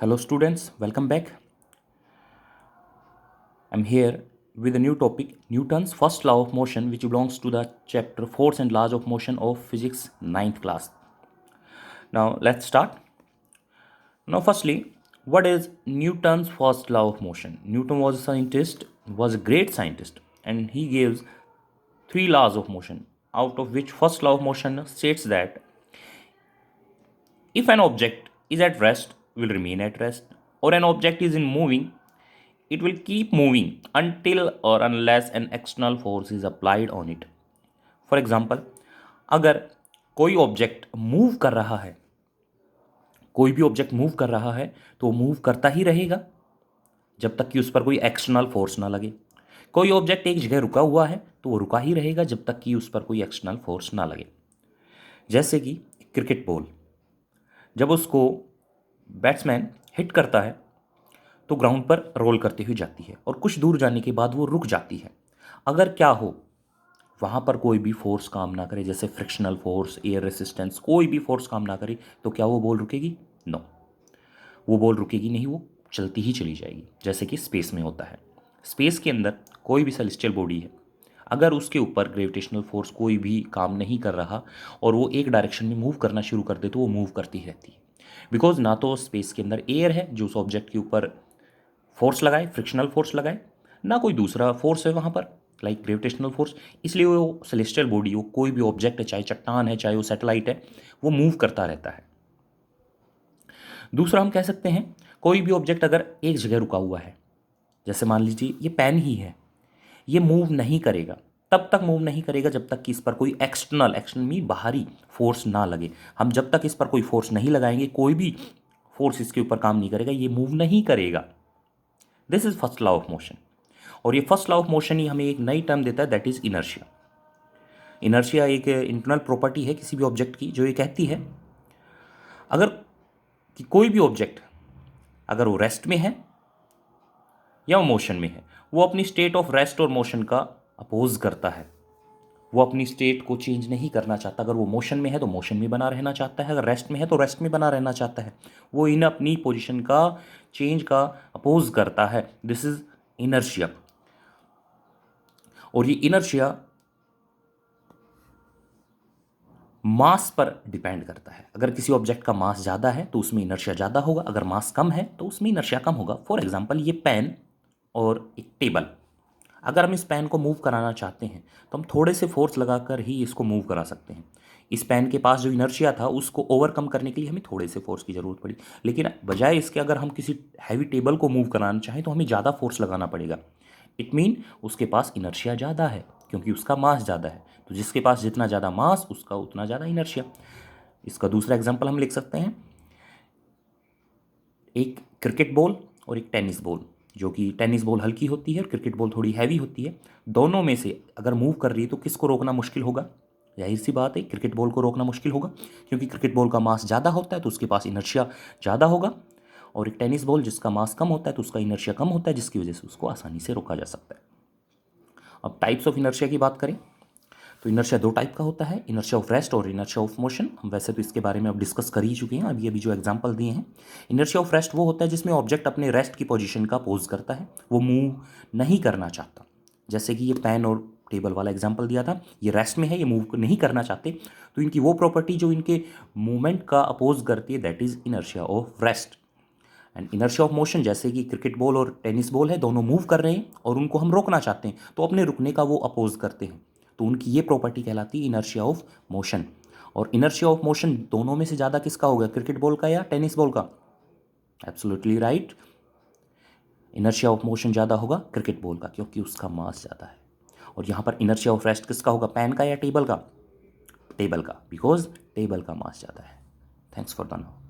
Hello students, welcome back. I'm here with a new topic, Newton's first law of motion, which belongs to the chapter Force and Laws of Motion of Physics 9th class. Now let's start. Now firstly, what is Newton's first law of motion? Newton was a scientist, was a great scientist, and he gives three laws of motion, out of which first law of motion states that if an object is at rest, will remain at rest, or an object is in moving, it will keep moving until or unless an external force is applied on it. For example, अगर कोई object move कर रहा है, कोई भी object move कर रहा है तो वो मूव करता ही रहेगा जब तक कि उस पर कोई एक्सटर्नल फोर्स ना लगे. कोई ऑब्जेक्ट एक जगह रुका हुआ है तो वो रुका ही रहेगा जब तक कि उस पर कोई एक्सटर्नल फोर्स ना लगे. जैसे कि क्रिकेट बॉल, जब उसको बैट्समैन हिट करता है तो ग्राउंड पर रोल करते हुए जाती है और कुछ दूर जाने के बाद वो रुक जाती है. अगर क्या हो, वहाँ पर कोई भी फोर्स काम ना करे, जैसे फ्रिक्शनल फोर्स, एयर रेसिस्टेंस, कोई भी फोर्स काम ना करे, तो क्या वो बॉल रुकेगी? नो, वो बॉल रुकेगी नहीं, वो चलती ही चली जाएगी. जैसे कि स्पेस में होता है. स्पेस के अंदर कोई भी सेलेस्टियल बॉडी है, अगर उसके ऊपर ग्रेविटेशनल फोर्स कोई भी काम नहीं कर रहा और वो एक डायरेक्शन में मूव करना शुरू कर दे तो वो मूव करती रहती है. बिकॉज ना तो स्पेस के अंदर एयर है जो उस ऑब्जेक्ट के ऊपर फोर्स लगाए, फ्रिक्शनल फोर्स लगाए, ना कोई दूसरा फोर्स है वहाँ पर लाइक ग्रेविटेशनल फोर्स. इसलिए वो सेलेस्टियल बॉडी, वो कोई भी ऑब्जेक्ट है, चाहे चट्टान है, चाहे वो सैटेलाइट है, वो मूव करता रहता है. दूसरा हम कह सकते हैं, कोई भी ऑब्जेक्ट अगर एक जगह रुका हुआ है, जैसे मान लीजिए ये पेन ही है, ये मूव नहीं करेगा, तब तक मूव नहीं करेगा जब तक कि इस पर कोई एक्सटर्नल मीन बाहरी फोर्स ना लगे. हम जब तक इस पर कोई फोर्स नहीं लगाएंगे, कोई भी फोर्स इसके ऊपर काम नहीं करेगा, ये मूव नहीं करेगा. This is first law of motion. और ये फर्स्ट लॉ ऑफ मोशन ही हमें एक नई टर्म देता है, दैट इज इनर्शिया. इनर्शिया एक इंटरनल प्रॉपर्टी है किसी भी ऑब्जेक्ट की, जो ये कहती है अगर कि कोई भी ऑब्जेक्ट अगर वो रेस्ट में है या वो मोशन में है, वो अपनी स्टेट ऑफ रेस्ट और मोशन का अपोज करता है. वो अपनी स्टेट को चेंज नहीं करना चाहता. अगर वो मोशन में है तो मोशन में बना रहना चाहता है, अगर रेस्ट में है तो रेस्ट में बना रहना चाहता है. वो इन अपनी पोजीशन का चेंज का अपोज करता है. This is inertia. और ये इनर्शिया मास पर डिपेंड करता है. अगर किसी ऑब्जेक्ट का मास ज़्यादा है तो उसमें इनर्शिया ज़्यादा होगा, अगर मास कम है तो उसमें इनर्शिया कम होगा. फॉर एग्जांपल, ये पेन और एक टेबल, अगर हम इस पेन को मूव कराना चाहते हैं तो हम थोड़े से फोर्स लगाकर ही इसको मूव करा सकते हैं. इस पेन के पास जो इनर्शिया था उसको ओवरकम करने के लिए हमें थोड़े से फोर्स की ज़रूरत पड़ी. लेकिन बजाय इसके अगर हम किसी हैवी टेबल को मूव कराना चाहें तो हमें ज़्यादा फोर्स लगाना पड़ेगा. इट मीन उसके पास इनर्शिया ज़्यादा है क्योंकि उसका मास ज़्यादा है. तो जिसके पास जितना ज़्यादा मास, उसका उतना ज़्यादा इनर्शिया. इसका दूसरा एग्जाम्पल हम लिख सकते हैं, एक क्रिकेट बॉल और एक टेनिस बॉल, जो कि टेनिस बॉल हल्की होती है और क्रिकेट बॉल थोड़ी हैवी होती है. दोनों में से अगर मूव कर रही है तो किसको रोकना मुश्किल होगा? जाहिर सी बात है, क्रिकेट बॉल को रोकना मुश्किल होगा, क्योंकि क्रिकेट बॉल का मास ज़्यादा होता है तो उसके पास इनर्शिया ज़्यादा होगा. और एक टेनिस बॉल जिसका मास कम होता है तो उसका इनर्शिया कम होता है, जिसकी वजह से उसको आसानी से रोका जा सकता है. अब टाइप्स ऑफ इनर्शिया की बात करें तो इनर्शिया दो टाइप का होता है, इनर्शिया ऑफ रेस्ट और इनर्शिया ऑफ मोशन. हम वैसे तो इसके बारे में अब डिस्कस कर ही चुके हैं, अभी अभी जो एग्जांपल दिए हैं. इनर्शिया ऑफ रेस्ट वो होता है जिसमें ऑब्जेक्ट अपने रेस्ट की पोजीशन का अपोज करता है, वो मूव नहीं करना चाहता. जैसे कि ये पेन और टेबल वाला एग्जाम्पल दिया था, ये रेस्ट में है, ये मूव नहीं करना चाहते, तो इनकी वो प्रॉपर्टी जो इनके मूवमेंट का अपोज करती है, that is inertia of rest. And inertia of motion, जैसे कि क्रिकेट बॉल और टेनिस बॉल है, दोनों मूव कर रहे हैं और उनको हम रोकना चाहते हैं, तो अपने रुकने का वो अपोज करते हैं, तो उनकी ये प्रॉपर्टी कहलाती है इनर्शिया ऑफ मोशन. और इनर्शिया ऑफ मोशन दोनों में से ज़्यादा किसका होगा, क्रिकेट बॉल का या टेनिस बॉल का? Absolutely right, inertia of motion ज़्यादा होगा क्रिकेट बॉल का, क्योंकि उसका मास ज़्यादा है. और यहाँ पर इनर्शिया ऑफ रेस्ट किसका होगा, पेन का या टेबल का? टेबल का, बिकॉज टेबल का मास ज़्यादा है. Thanks for the now.